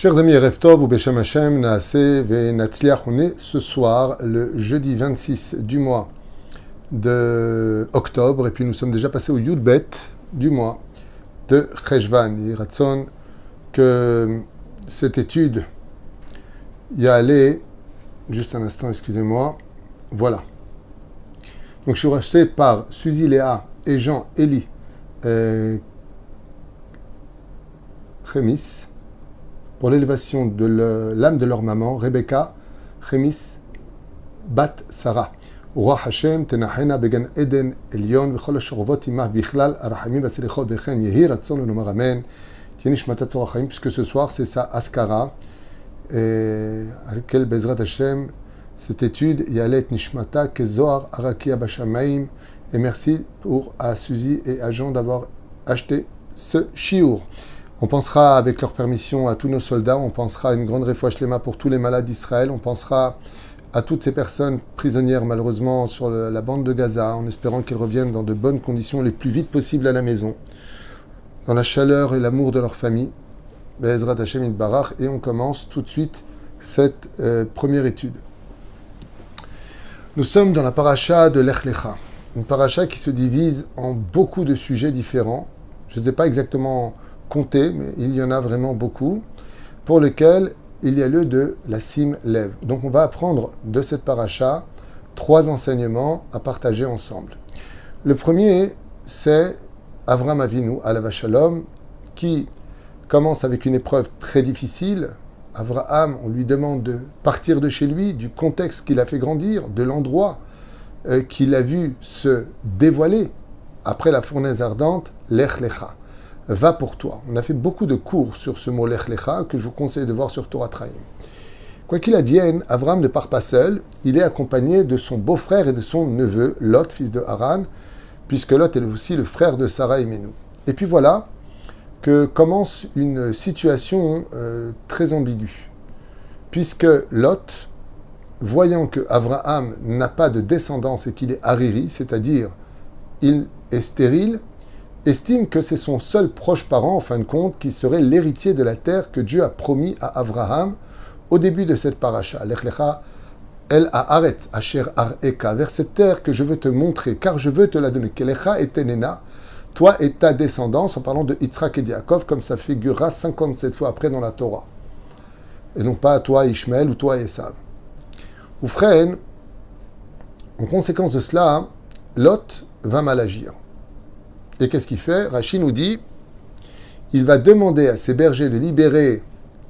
Chers amis, Erev Tov ou Beshem Hashem, Naaseh ve Natzliach, on est ce soir, le jeudi 26 du mois de octobre, et puis nous sommes déjà passés au Yudbet du mois de Cheshvan. Il ratson que cette étude y a allé, juste un instant, excusez-moi, voilà. Donc je suis racheté par Suzy Léa et Jean Eli Chemis, pour l'élévation de l'âme de leur maman, Rebecca Chemis Bat Sarah. Roi Hashem, Tenachena Began Eden Elion, Vechol Shorvot Imah Bichlal, Arachamim Vasilichot Bechen Yehi Ratson le Nomar Amen, Tienish Matat Zorachim, puisque ce soir c'est sa Askara, à laquelle Bezrat Hashem, cette étude, Yalet Nishmata Kezoar Arakia Bashamaim, et merci à Suzy et à Jean d'avoir acheté ce chiour. On pensera, avec leur permission, à tous nos soldats, on pensera à une grande réfouach lema pour tous les malades d'Israël, on pensera à toutes ces personnes prisonnières, malheureusement, sur la bande de Gaza, en espérant qu'elles reviennent dans de bonnes conditions les plus vite possible à la maison, dans la chaleur et l'amour de leur famille. Be'ezrat Hashem Yitbarach, et on commence tout de suite cette première étude. Nous sommes dans la paracha de Lech Lecha, une paracha qui se divise en beaucoup de sujets différents. Je ne sais pas exactement compter, mais il y en a vraiment beaucoup, pour lesquels il y a lieu de la sim lève. Donc on va apprendre de cette paracha 3 enseignements à partager ensemble. Le premier, c'est Avraham Avinu, Alav Shalom, qui commence avec une épreuve très difficile. Avraham, on lui demande de partir de chez lui, du contexte qu'il a fait grandir, de l'endroit qu'il a vu se dévoiler après la fournaise ardente, Lech Lecha. Va pour toi. On a fait beaucoup de cours sur ce mot Lech Lecha que je vous conseille de voir sur Torah Traim. Quoi qu'il advienne, Avraham ne part pas seul, il est accompagné de son beau-frère et de son neveu, Lot, fils de Haran, puisque Lot est aussi le frère de Sarah et Menou. Et puis voilà que commence une situation très ambiguë, puisque Lot, voyant que Avraham n'a pas de descendance et qu'il est hariri, c'est-à-dire il est stérile, estime que c'est son seul proche parent, en fin de compte, qui serait l'héritier de la terre que Dieu a promis à Avraham au début de cette paracha. Lech lecha el haaret asher areka, vers cette terre que je veux te montrer, car je veux te la donner. Kelecha et tenena, toi et ta descendance, en parlant de Yitzhak et Yaakov, comme ça figurera 57 fois après dans la Torah. Et non pas toi Ishmaël ou toi Esav. Ou frère, en conséquence de cela, Lot va mal agir. Et qu'est-ce qu'il fait? Rashi nous dit, il va demander à ses bergers de libérer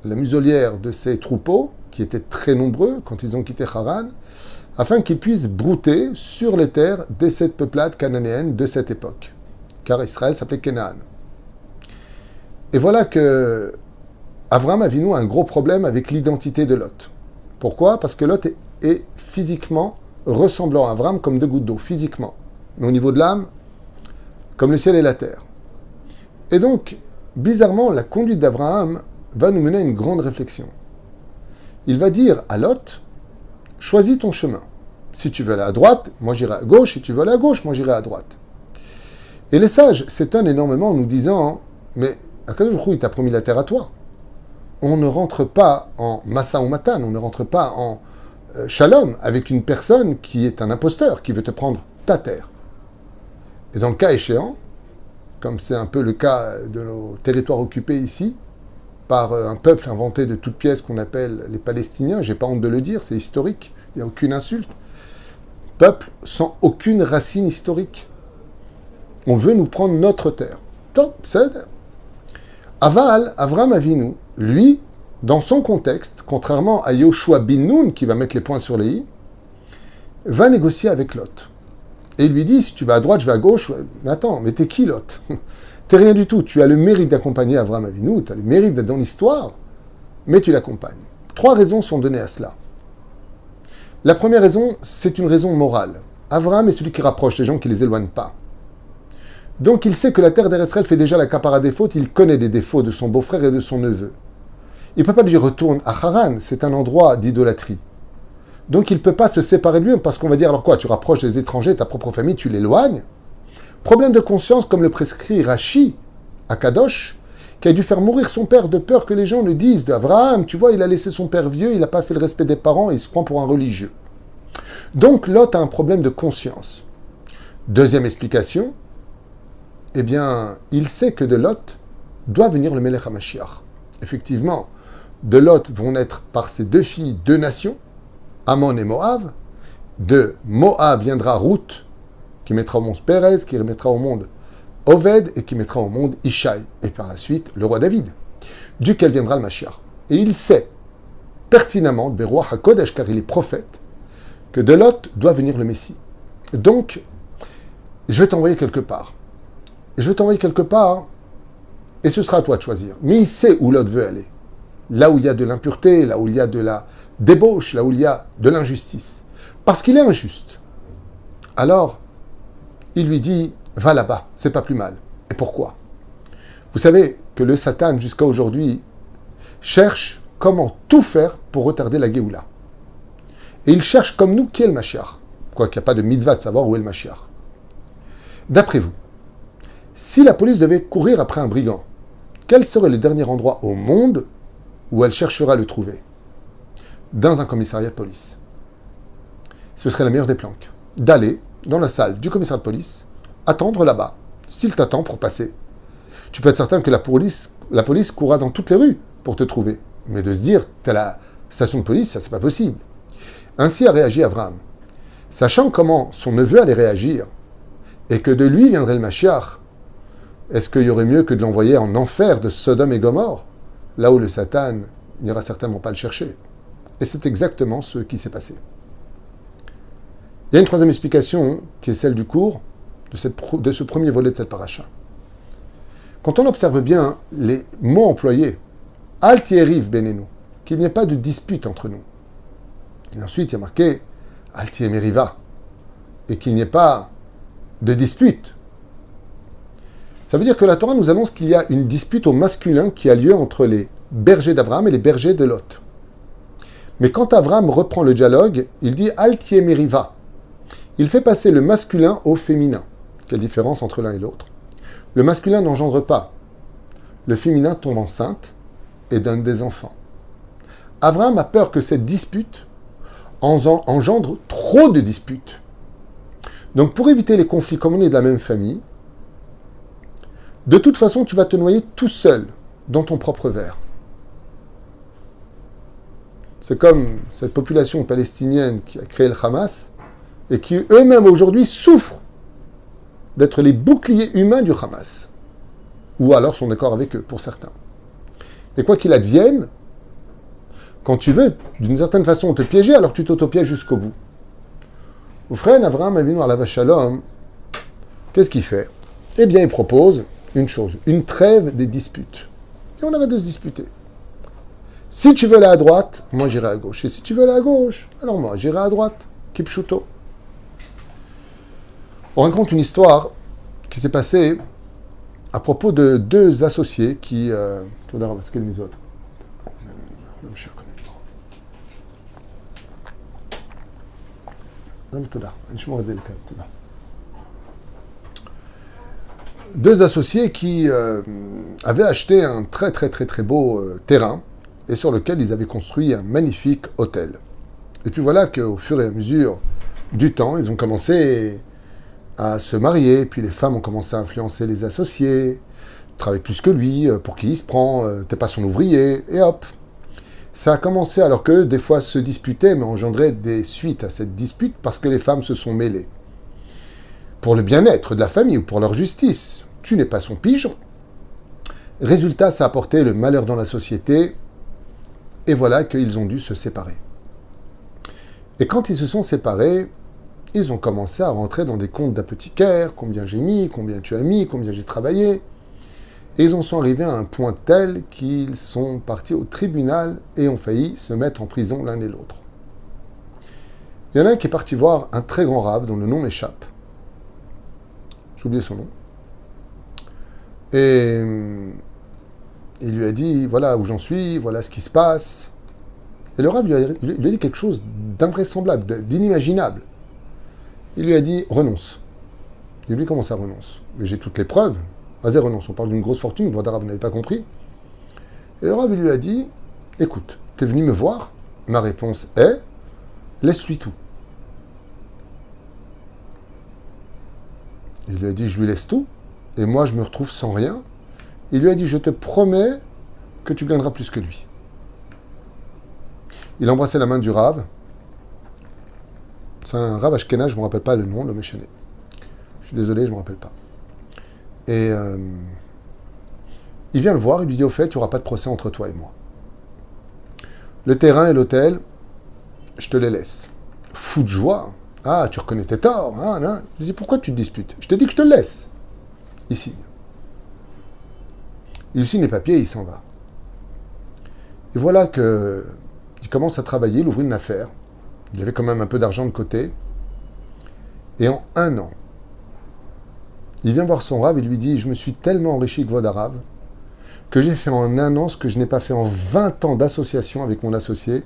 la muselière de ses troupeaux, qui étaient très nombreux quand ils ont quitté Haran, afin qu'ils puissent brouter sur les terres des 7 peuplades cananéennes de cette époque. Car Israël s'appelait Canaan. Et voilà que Avraham Avinu a un gros problème avec l'identité de Lot. Pourquoi? Parce que Lot est physiquement ressemblant à Avraham comme 2 gouttes d'eau, physiquement. Mais au niveau de l'âme, comme le ciel et la terre. Et donc, bizarrement, la conduite d'Avraham va nous mener à une grande réflexion. Il va dire à Lot, choisis ton chemin. Si tu veux aller à droite, moi j'irai à gauche. Si tu veux aller à gauche, moi j'irai à droite. Et les sages s'étonnent énormément en nous disant, mais Akadosh Baruch Hu, il t'a promis la terre à toi. On ne rentre pas en massa ou matan, on ne rentre pas en shalom avec une personne qui est un imposteur, qui veut te prendre ta terre. Et dans le cas échéant, comme c'est un peu le cas de nos territoires occupés ici, par un peuple inventé de toutes pièces qu'on appelle les Palestiniens, j'ai pas honte de le dire, c'est historique, il n'y a aucune insulte. Peuple sans aucune racine historique. On veut nous prendre notre terre. Top, c'est. Aval, Avraham Avinu, lui, dans son contexte, contrairement à Yoshua bin Nun, qui va mettre les points sur les i, va négocier avec Lot. Et il lui dit, si tu vas à droite, je vais à gauche. Mais attends, mais t'es qui, Lot? T'es rien du tout. Tu as le mérite d'accompagner Avraham Avinu, tu as le mérite d'être dans l'histoire, mais tu l'accompagnes. 3 raisons sont données à cela. La première raison, c'est une raison morale. Avraham est celui qui rapproche les gens, qui les éloigne pas. Donc il sait que la terre d'Israël fait déjà la capara des fautes, il connaît des défauts de son beau-frère et de son neveu. Il ne peut pas lui dire retourne à Haran, c'est un endroit d'idolâtrie. Donc il ne peut pas se séparer de lui, parce qu'on va dire, alors quoi, tu rapproches les étrangers, ta propre famille, tu l'éloignes. Problème de conscience, comme le prescrit Rashi à Kadosh, qui a dû faire mourir son père de peur que les gens ne disent d'Abraham, tu vois, il a laissé son père vieux, il n'a pas fait le respect des parents, il se prend pour un religieux. Donc Lot a un problème de conscience. Deuxième explication, eh bien, il sait que de Lot doit venir le Melech HaMashiach. Effectivement, de Lot vont naître par ses deux filles, deux nations, Ammon et Moab. De Moab viendra Ruth, qui mettra au monde Pérez, qui remettra au monde Oved, et qui mettra au monde Ishaï. Et par la suite, le roi David, duquel viendra le Mashiach. Et il sait pertinemment, Beroach HaKodesh, car il est prophète, que de Lot doit venir le Messie. Donc, je vais t'envoyer quelque part. Je vais t'envoyer quelque part, et ce sera à toi de choisir. Mais il sait où Lot veut aller. Là où il y a de l'impureté, là où il y a de la débauche, là où il y a de l'injustice. Parce qu'il est injuste. Alors, il lui dit, va là-bas, c'est pas plus mal. Et pourquoi? Vous savez que le Satan, jusqu'à aujourd'hui, cherche comment tout faire pour retarder la Géoula. Et il cherche comme nous qui est le Mashiach. Quoiqu'il n'y a pas de mitzvah de savoir où est le Mashiach. D'après vous, si la police devait courir après un brigand, quel serait le dernier endroit au monde où elle cherchera à le trouver? Dans un commissariat de police. Ce serait la meilleure des planques. D'aller dans la salle du commissariat de police, attendre là-bas, s'il t'attend pour passer. Tu peux être certain que la police courra dans toutes les rues pour te trouver. Mais de se dire, t'es à la station de police, ça c'est pas possible. Ainsi a réagi Abraham. Sachant comment son neveu allait réagir, et que de lui viendrait le Mashiach, est-ce qu'il y aurait mieux que de l'envoyer en enfer de Sodome et Gomorre, là où le Satan n'ira certainement pas le chercher? Et c'est exactement ce qui s'est passé. Il y a une troisième explication, qui est celle du cours, de ce premier volet de cette paracha. Quand on observe bien les mots employés, Al tieriv benenu, qu'il n'y ait pas de dispute entre nous. Et ensuite, il y a marqué Al tiemeriva, et qu'il n'y ait pas de dispute. Ça veut dire que la Torah nous annonce qu'il y a une dispute au masculin qui a lieu entre les bergers d'Abraham et les bergers de Lot. Mais quand Abraham reprend le dialogue, il dit Al tiemeriva. Il fait passer le masculin au féminin. Quelle différence entre l'un et l'autre? Le masculin n'engendre pas. Le féminin tombe enceinte et donne des enfants. Abraham a peur que cette dispute engendre trop de disputes. Donc pour éviter les conflits, comme on est de la même famille, de toute façon, tu vas te noyer tout seul dans ton propre verre. C'est comme cette population palestinienne qui a créé le Hamas et qui eux-mêmes aujourd'hui souffrent d'être les boucliers humains du Hamas. Ou alors sont d'accord avec eux, pour certains. Et quoi qu'il advienne, quand tu veux, d'une certaine façon, te piéger, alors tu t'auto-pièges jusqu'au bout. Au frère Abraham Avinu alav shalom, qu'est-ce qu'il fait? Eh bien, il propose une chose, une trêve des disputes. Et on avait de se disputer. Si tu veux aller à droite, moi j'irai à gauche. Et si tu veux aller à gauche, alors moi j'irai à droite. Kipshuto. On raconte une histoire qui s'est passée à propos de deux associés qui... Deux associés qui avaient acheté un très beau terrain et sur lequel ils avaient construit un magnifique hôtel. Et puis voilà qu'au fur et à mesure du temps, ils ont commencé à se marier, puis les femmes ont commencé à influencer les associés, travailler plus que lui, pour qui il se prend, t'es pas son ouvrier, et hop. Ça a commencé alors que des fois se disputaient, mais engendraient des suites à cette dispute parce que les femmes se sont mêlées. Pour le bien-être de la famille ou pour leur justice, tu n'es pas son pigeon. Résultat, ça a apporté le malheur dans la société, et voilà qu'ils ont dû se séparer. Et quand ils se sont séparés, ils ont commencé à rentrer dans des comptes d'apothicaire, combien j'ai mis, combien tu as mis, combien j'ai travaillé. Et ils en sont arrivés à un point tel qu'ils sont partis au tribunal et ont failli se mettre en prison l'un et l'autre. Il y en a un qui est parti voir un très grand rave dont le nom m'échappe. J'ai oublié son nom. Et il lui a dit, voilà où j'en suis, voilà ce qui se passe. Et le rave lui a dit quelque chose d'invraisemblable, d'inimaginable. Il lui a dit, renonce. Et lui, comment ça renonce? Mais j'ai toutes les preuves. Vas-y, renonce, on parle d'une grosse fortune, Kvod Arav, vous n'avez pas compris. Et le Rav lui a dit, écoute, t'es venu me voir, ma réponse est, laisse-lui tout. Il lui a dit, je lui laisse tout, et moi je me retrouve sans rien. Il lui a dit, je te promets que tu gagneras plus que lui. Il a embrassé la main du Rav. C'est un Rav Ashkenaz, je ne me rappelle pas le nom, le méchané. Je suis désolé, je ne me rappelle pas. Et il vient le voir, il lui dit, au fait, il n'y aura pas de procès entre toi et moi. Le terrain et l'hôtel, je te les laisse. Fou de joie. Ah, tu reconnais tes torts. Hein, hein. Je lui dis, pourquoi tu te disputes? Je te dis que je te le laisse. Il signe. Il signe les papiers et il s'en va. Et voilà que il commence à travailler, il ouvre une affaire. Il avait quand même un peu d'argent de côté. Et en un an, il vient voir son Rav et lui dit, je me suis tellement enrichi Kvod Arav que j'ai fait en un an ce que je n'ai pas fait en 20 ans d'association avec mon associé,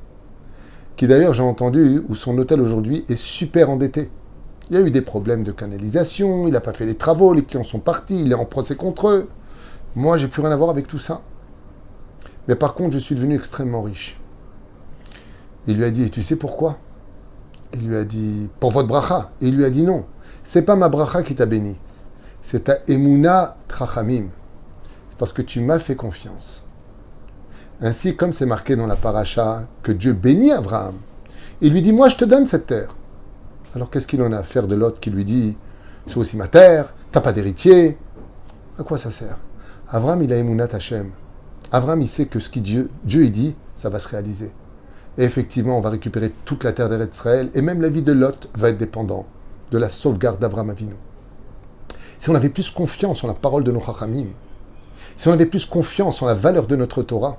qui d'ailleurs, j'ai entendu, où son hôtel aujourd'hui est super endetté. Il y a eu des problèmes de canalisation, il n'a pas fait les travaux, les clients sont partis, il est en procès contre eux. Moi, j'ai plus rien à voir avec tout ça. Mais par contre, je suis devenu extrêmement riche. Il lui a dit, et tu sais pourquoi? Il lui a dit, pour votre bracha. Et il lui a dit, non, c'est pas ma bracha qui t'a béni. C'est ta emuna trachamim. C'est parce que tu m'as fait confiance. Ainsi, comme c'est marqué dans la paracha, que Dieu bénit Abraham. Il lui dit, moi, je te donne cette terre. Alors, qu'est-ce qu'il en a à faire de l'autre qui lui dit, c'est aussi ma terre, t'as pas d'héritier? À quoi ça sert? Abraham, il a emunat Hashem. Abraham, il sait que ce que Dieu il dit, ça va se réaliser. Et effectivement, on va récupérer toute la terre d'Eretz Israël, et même la vie de Lot va être dépendant de la sauvegarde d'Abraham Avinu. Si on avait plus confiance en la parole de nos Chachamim, si on avait plus confiance en la valeur de notre Torah,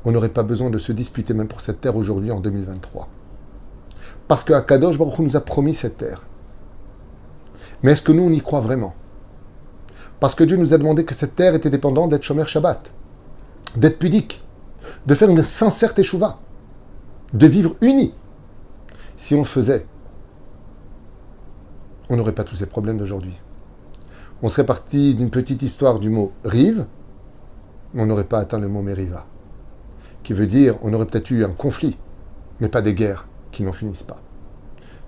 on n'aurait pas besoin de se disputer même pour cette terre aujourd'hui en 2023. Parce que Akadosh Baruch Hu nous a promis cette terre. Mais est-ce que nous, on y croit vraiment? Parce que Dieu nous a demandé que cette terre était dépendante d'être Shomer Shabbat, d'être pudique, de faire une sincère teshuva, de vivre unis. Si on le faisait, on n'aurait pas tous ces problèmes d'aujourd'hui. On serait parti d'une petite histoire du mot rive, mais on n'aurait pas atteint le mot meriva, qui veut dire on aurait peut-être eu un conflit, mais pas des guerres qui n'en finissent pas.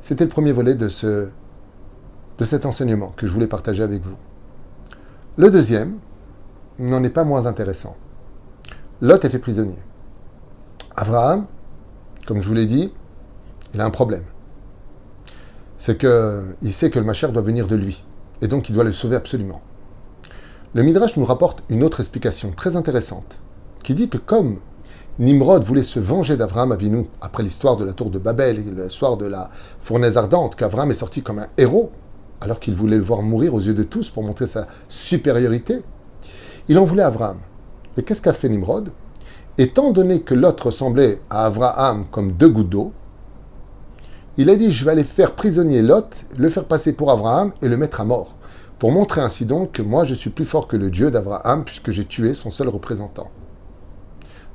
C'était le premier volet de cet enseignement que je voulais partager avec vous. Le deuxième n'en est pas moins intéressant. Lot est fait prisonnier. Abraham, comme je vous l'ai dit, il a un problème. C'est qu'il sait que le Mashiach doit venir de lui. Et donc il doit le sauver absolument. Le Midrash nous rapporte une autre explication très intéressante, qui dit que comme Nimrod voulait se venger d'Abraham Avinu après l'histoire de la tour de Babel et l'histoire de la fournaise ardente, qu'Abraham est sorti comme un héros, alors qu'il voulait le voir mourir aux yeux de tous pour montrer sa supériorité, il en voulait à Abraham. Et qu'est-ce qu'a fait Nimrod? Étant donné que Lot ressemblait à Abraham comme deux gouttes d'eau, il a dit, je vais aller faire prisonnier Lot, le faire passer pour Abraham et le mettre à mort, pour montrer ainsi donc que moi je suis plus fort que le Dieu d'Abraham puisque j'ai tué son seul représentant.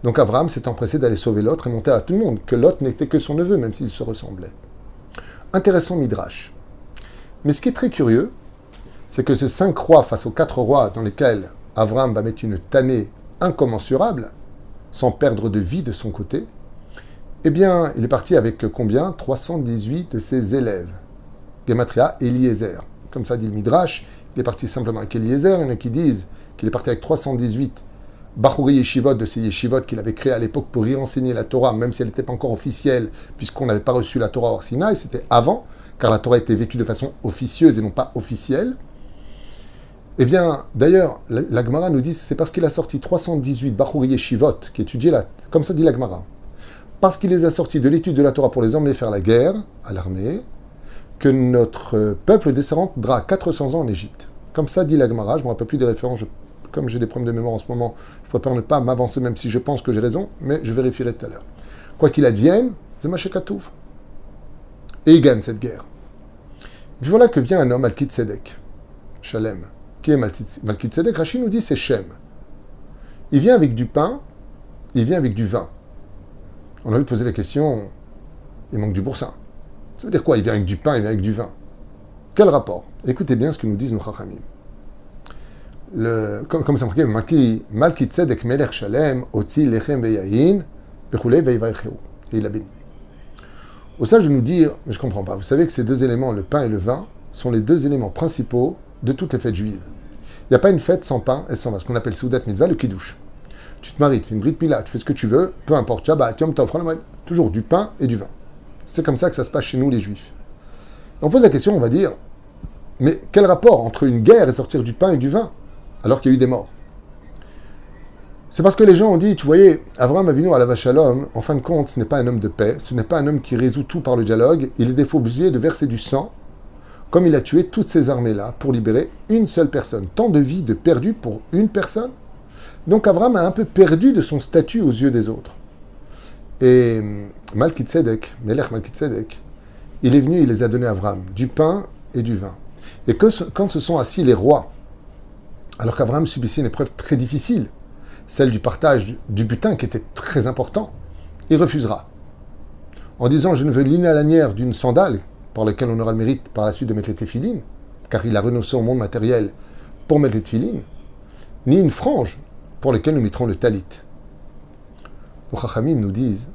Donc Abraham s'est empressé d'aller sauver l'autre et montrer à tout le monde que Lot n'était que son neveu, même s'il se ressemblait. Intéressant Midrash. Mais ce qui est très curieux, c'est que ces 5 rois face aux 4 rois dans lesquels Abraham va mettre une tannée incommensurable, sans perdre de vie de son côté, eh bien, il est parti avec combien? 318 de ses élèves. Gematria, Eliezer. Comme ça dit le Midrash, il est parti simplement avec Eliezer. Il y en a qui disent qu'il est parti avec 318 Bachuri Yeshivot de ces Yeshivot qu'il avait créés à l'époque pour y enseigner la Torah, même si elle n'était pas encore officielle, puisqu'on n'avait pas reçu la Torah hors Sinaï, c'était avant, car la Torah était vécue de façon officieuse et non pas officielle. Eh bien, d'ailleurs, la Gemara nous dit que c'est parce qu'il a sorti 318 Bachuri Yeshivot qui étudiaient comme ça dit la Gemara, parce qu'il les a sortis de l'étude de la Torah pour les emmener faire la guerre à l'armée, que notre peuple descendra 400 ans en Égypte. Comme ça dit la Gemara, je ne me rappelle plus des références, comme j'ai des problèmes de mémoire en ce moment, je préfère ne pas m'avancer même si je pense que j'ai raison, mais je vérifierai tout à l'heure. Quoi qu'il advienne, c'est Machekatouf. Et il gagne cette guerre. Et voilà que vient un homme, Malkit Tzedek, Shalem. Qui est Malkit Tzedek? Rachid nous dit c'est Shem. Il vient avec du pain, il vient avec du vin. On a vu poser la question, il manque du boursin. Ça veut dire quoi? Il vient avec du pain, il vient avec du vin. Quel rapport? Écoutez bien ce que nous disent nos Chachamim. comme c'est marqué, Malki Tzedek Melech Shalem, Oti Lechem Beyahin, Bechulei Veivaïcheu. Et il a béni. Au sage de nous dire, mais je ne comprends pas, vous savez que ces deux éléments, le pain et le vin, sont les deux éléments principaux de toutes les fêtes juives. Il n'y a pas une fête sans pain et sans vin, ce qu'on appelle Seudat Mitzvah, le Kiddush. Tu te maries, tu fais une brit mila, tu fais ce que tu veux, peu importe, Shabbat, Yom Tov, toujours du pain et du vin. C'est comme ça que ça se passe chez nous les juifs. Et on pose la question, on va dire, mais quel rapport entre une guerre et sortir du pain et du vin, alors qu'il y a eu des morts? C'est parce que les gens ont dit, tu voyais, Avraham Avinu alav shalom, en fin de compte, ce n'est pas un homme de paix, ce n'est pas un homme qui résout tout par le dialogue, il est des fois obligé de verser du sang, comme il a tué toutes ces armées-là, pour libérer une seule personne. Tant de vies de perdues pour une personne. Donc Avraham a un peu perdu de son statut aux yeux des autres. Et Malki Tzedek, Melech Malki Tzedek, il est venu, il les a donnés à Avraham, du pain et du vin. Et quand se sont assis les rois, alors qu'Avraham subissait une épreuve très difficile, celle du partage du butin qui était très important, il refusera. En disant, je ne veux ni la lanière d'une sandale, par laquelle on aura le mérite par la suite de mettre les téphilines, car il a renoncé au monde matériel pour mettre les téphilines, ni une frange pour laquelle nous mettrons le talit. Les Chachamim nous disent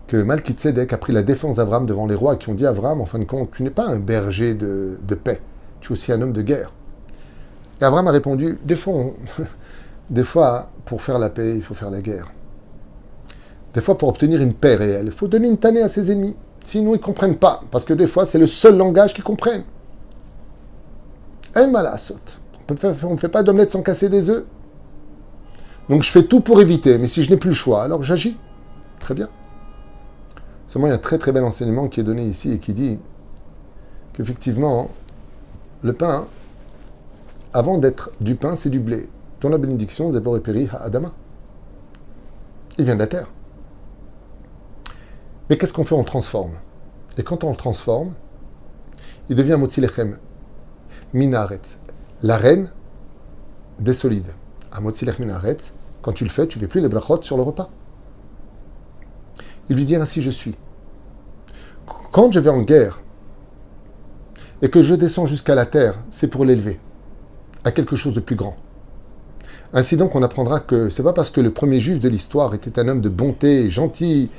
que Malki Tzedek a pris la défense d'Avraham devant les rois qui ont dit à Avraham, en fin de compte, tu n'es pas un berger de paix, tu es aussi un homme de guerre. Et Avraham a répondu, des fois, pour faire la paix, il faut faire la guerre. Des fois, pour obtenir une paix réelle, il faut donner une tannée à ses ennemis. Sinon, ils ne comprennent pas. Parce que des fois, c'est le seul langage qu'ils comprennent. En malasot. On ne fait pas d'omelette sans casser des œufs. Donc, je fais tout pour éviter. Mais si je n'ai plus le choix, alors j'agis. Très bien. Seulement, il y a un très très bel enseignement qui est donné ici et qui dit qu'effectivement, le pain, avant d'être du pain, c'est du blé. Dans la bénédiction, Zebor et Peri Ha'adama. Il vient de la terre. Mais qu'est-ce qu'on fait? On le transforme. Et quand on le transforme, il devient Motzi Lechem Minaretz, la reine des solides. À Motzi Lechem Minaretz, quand tu le fais, tu ne fais plus les brachot sur le repas. Il lui dit, ainsi je suis. Quand je vais en guerre et que je descends jusqu'à la terre, c'est pour l'élever à quelque chose de plus grand. Ainsi donc, on apprendra que c'est pas parce que le premier juif de l'histoire était un homme de bonté, gentil,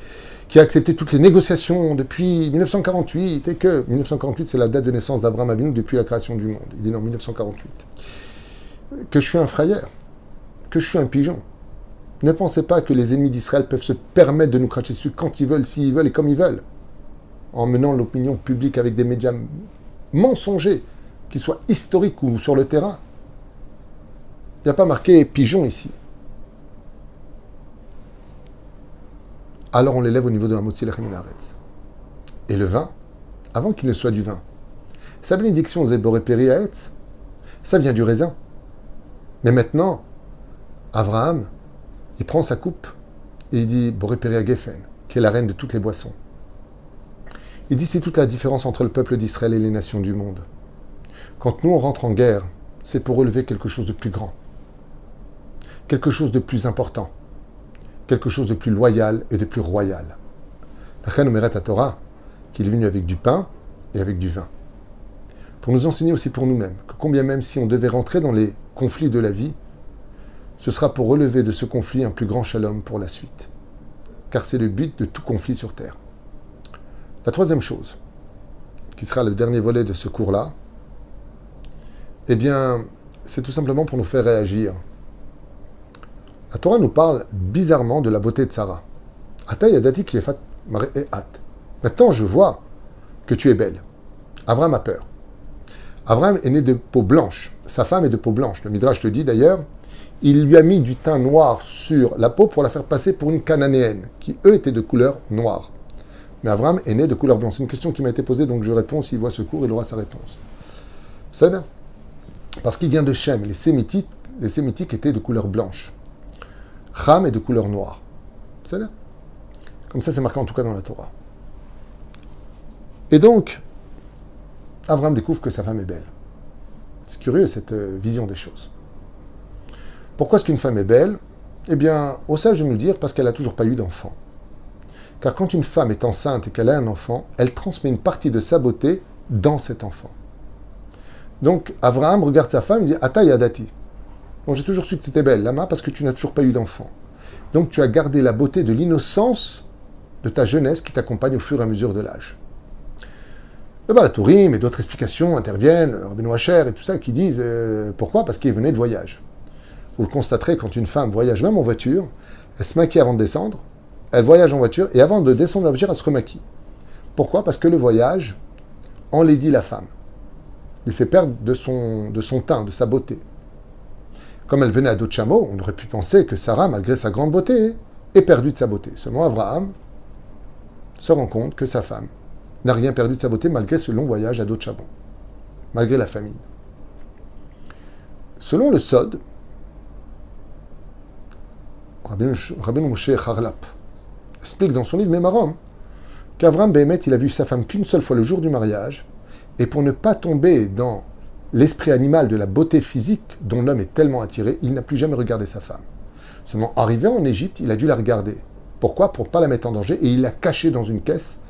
qui a accepté toutes les négociations depuis 1948, et que 1948, c'est la date de naissance d'Abraham Avinu depuis la création du monde. Il est né en 1948. Que je suis un frayeur, que je suis un pigeon. Ne pensez pas que les ennemis d'Israël peuvent se permettre de nous cracher dessus quand ils veulent, s'ils veulent et comme ils veulent, en menant l'opinion publique avec des médias mensongers, qu'ils soient historiques ou sur le terrain. Il n'y a pas marqué pigeon ici. Alors on l'élève au niveau de la Motzi Lechem Minaretz. Et le vin, avant qu'il ne soit du vin, sa bénédiction Zebor et Peri Ha'etz, ça vient du raisin. Mais maintenant, Avraham, il prend sa coupe et il dit Boré Peri Hagefen, qui est la reine de toutes les boissons. Il dit c'est toute la différence entre le peuple d'Israël et les nations du monde. Quand nous on rentre en guerre, c'est pour relever quelque chose de plus grand, quelque chose de plus important, quelque chose de plus loyal et de plus royal. La Chen Omeret à Torah, qu'il est venu avec du pain et avec du vin. Pour nous enseigner aussi pour nous-mêmes, que combien même si on devait rentrer dans les conflits de la vie, ce sera pour relever de ce conflit un plus grand shalom pour la suite. Car c'est le but de tout conflit sur terre. La troisième chose, qui sera le dernier volet de ce cours-là, eh bien, c'est tout simplement pour nous faire réagir. La Torah nous parle bizarrement de la beauté de Sarah. Ata yadati ki efat mare et at. Maintenant, je vois que tu es belle. Abraham a peur. Abraham est né de peau blanche. Sa femme est de peau blanche. Le Midrash te dit d'ailleurs, il lui a mis du teint noir sur la peau pour la faire passer pour une cananéenne, qui eux étaient de couleur noire. Mais Abraham est né de couleur blanche. C'est une question qui m'a été posée, donc je réponds. S'il voit ce cours, il aura sa réponse. C'est ça? Parce qu'il vient de Shem. Les Sémitiques étaient de couleur blanche. Cham est de couleur noire. C'est ça? Comme ça, c'est marqué en tout cas dans la Torah. Et donc, Abraham découvre que sa femme est belle. C'est curieux, cette vision des choses. Pourquoi est-ce qu'une femme est belle? Eh bien, au sage de nous dire, parce qu'elle n'a toujours pas eu d'enfant. Car quand une femme est enceinte et qu'elle a un enfant, elle transmet une partie de sa beauté dans cet enfant. Donc, Abraham regarde sa femme et dit « Ata yadati » Bon, j'ai toujours su que tu étais belle, Lama, parce que tu n'as toujours pas eu d'enfant. Donc tu as gardé la beauté de l'innocence de ta jeunesse qui t'accompagne au fur et à mesure de l'âge. Le Balatourim et d'autres explications interviennent, Rabbeinu Hacher et tout ça, qui disent pourquoi? Parce qu'ils venaient de voyage. Vous le constaterez quand une femme voyage même en voiture, elle se maquille avant de descendre, elle voyage en voiture, et avant de descendre de la voiture, elle se remaquille. Pourquoi? Parce que le voyage enlaidit la femme, lui fait perdre de son teint, de sa beauté. Comme elle venait à d'autres chameaux, on aurait pu penser que Sarah, malgré sa grande beauté, est perdue de sa beauté. Seulement Abraham se rend compte que sa femme n'a rien perdu de sa beauté malgré ce long voyage à d'autres chameaux, malgré la famine. Selon le Sod, Rabbeinu Moshe Harlap explique dans son livre Mémarom qu'Avraham Béhémet, il a vu sa femme qu'une seule fois le jour du mariage, et pour ne pas tomber dans l'esprit animal de la beauté physique dont l'homme est tellement attiré, il n'a plus jamais regardé sa femme. Seulement, arrivé en Égypte, il a dû la regarder. Pourquoi? Pour ne pas la mettre en danger, et il l'a cachée dans une caisse,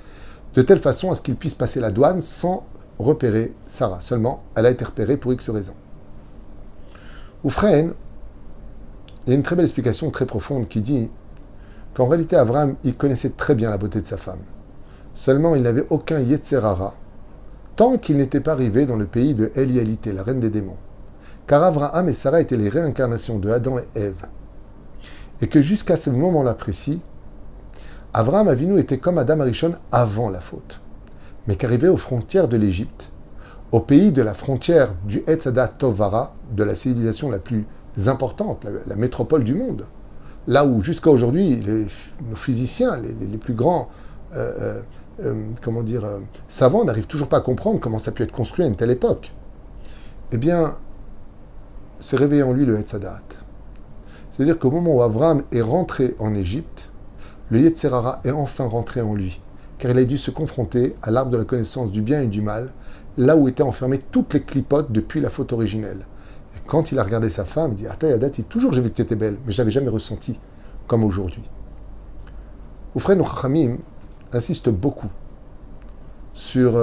de telle façon à ce qu'il puisse passer la douane sans repérer Sarah. Seulement, elle a été repérée pour X raisons. Oufren, il y a une très belle explication très profonde qui dit qu'en réalité, Abraham, il connaissait très bien la beauté de sa femme. Seulement, il n'avait aucun Yetzerara, tant qu'il n'était pas arrivé dans le pays de Elialité, la reine des démons. Car Abraham et Sarah étaient les réincarnations de Adam et Ève. Et que jusqu'à ce moment-là précis, Abraham Avinu était comme Adam Arishon avant la faute. Mais qu'arrivé aux frontières de l'Égypte, au pays de la frontière du Etzadat Tovara, de la civilisation la plus importante, la métropole du monde, là où jusqu'à aujourd'hui, nos physiciens, les plus grands savants n'arrivent toujours pas à comprendre comment ça a pu être construit à une telle époque, eh bien, s'est réveillé en lui le Etzadat. C'est-à-dire qu'au moment où Abraham est rentré en Égypte, le Yetzerara est enfin rentré en lui, car il a dû se confronter à l'arbre de la connaissance du bien et du mal, là où étaient enfermées toutes les clipotes depuis la faute originelle. Et quand il a regardé sa femme, il dit « Atayadati, toujours j'ai vu que tu étais belle, mais je n'avais jamais ressenti comme aujourd'hui. » Oufren Chachamim insiste beaucoup sur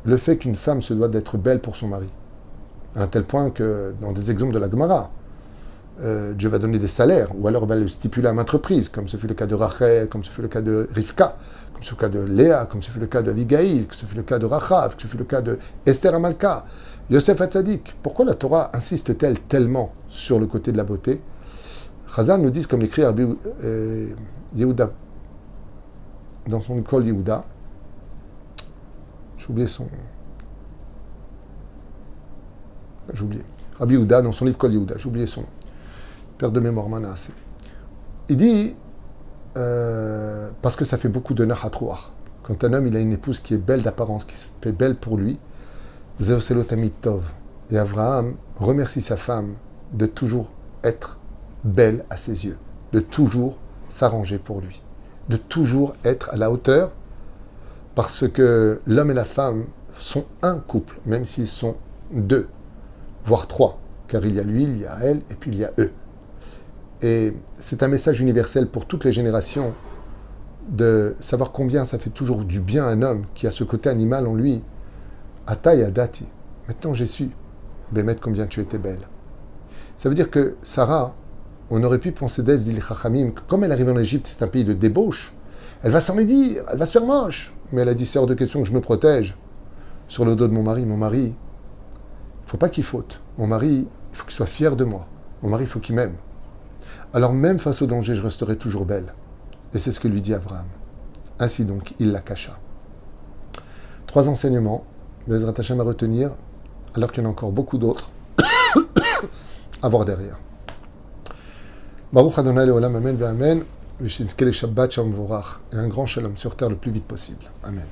le fait qu'une femme se doit d'être belle pour son mari, à un tel point que dans des exemples de la Gemara, Dieu va donner des salaires, ou alors va le stipuler à maintes reprises, comme ce fut le cas de Rachel, comme ce fut le cas de Rivka, comme ce fut le cas de Léa, comme ce fut le cas de Abigail, comme ce fut le cas de Rachav, comme ce fut le cas de Esther Amalka, Yosef Hatzadik. Pourquoi la Torah insiste-t-elle tellement sur le côté de la beauté? Chazal nous dit, comme l'écrit Rabbi Yehuda, dans son Kol Yehuda, j'ai oublié. Rabbi Yehuda, dans son livre Kol Yehuda, j'ai oublié son nom. Père de mémoire, Manassé. Il dit, parce que ça fait beaucoup de nachatroar. Quand un homme il a une épouse qui est belle d'apparence, qui se fait belle pour lui, Zeoselotamid Tov. Et Abraham remercie sa femme de toujours être belle à ses yeux, de toujours s'arranger pour lui, de toujours être à la hauteur, parce que l'homme et la femme sont un couple, même s'ils sont deux, voire trois, car il y a lui, il y a elle, et puis il y a eux. Et c'est un message universel pour toutes les générations de savoir combien ça fait toujours du bien à un homme qui a ce côté animal en lui. Ata yadati. Maintenant j'ai su, Bémet, combien tu étais belle. Ça veut dire que Sarah, on aurait pu penser d'elle, dit les Chachamim, que comme elle arrive en Égypte, c'est un pays de débauche, elle va s'en médire, elle va se faire moche. Mais elle a dit, c'est hors de question que je me protège sur le dos de mon mari. Mon mari, il ne faut pas qu'il faute. Mon mari, il faut qu'il soit fier de moi. Mon mari, il faut qu'il m'aime. Alors même face au danger, je resterai toujours belle. Et c'est ce que lui dit Abraham. Ainsi donc, il la cacha. 3 enseignements, Bezrat Hashem à retenir, alors qu'il y en a encore beaucoup d'autres à voir derrière. Baruch Adonai Leolam, Amen, Ve'amen, Vishinske le Shabbat Shalom Vorach, et un grand shalom sur terre le plus vite possible. Amen.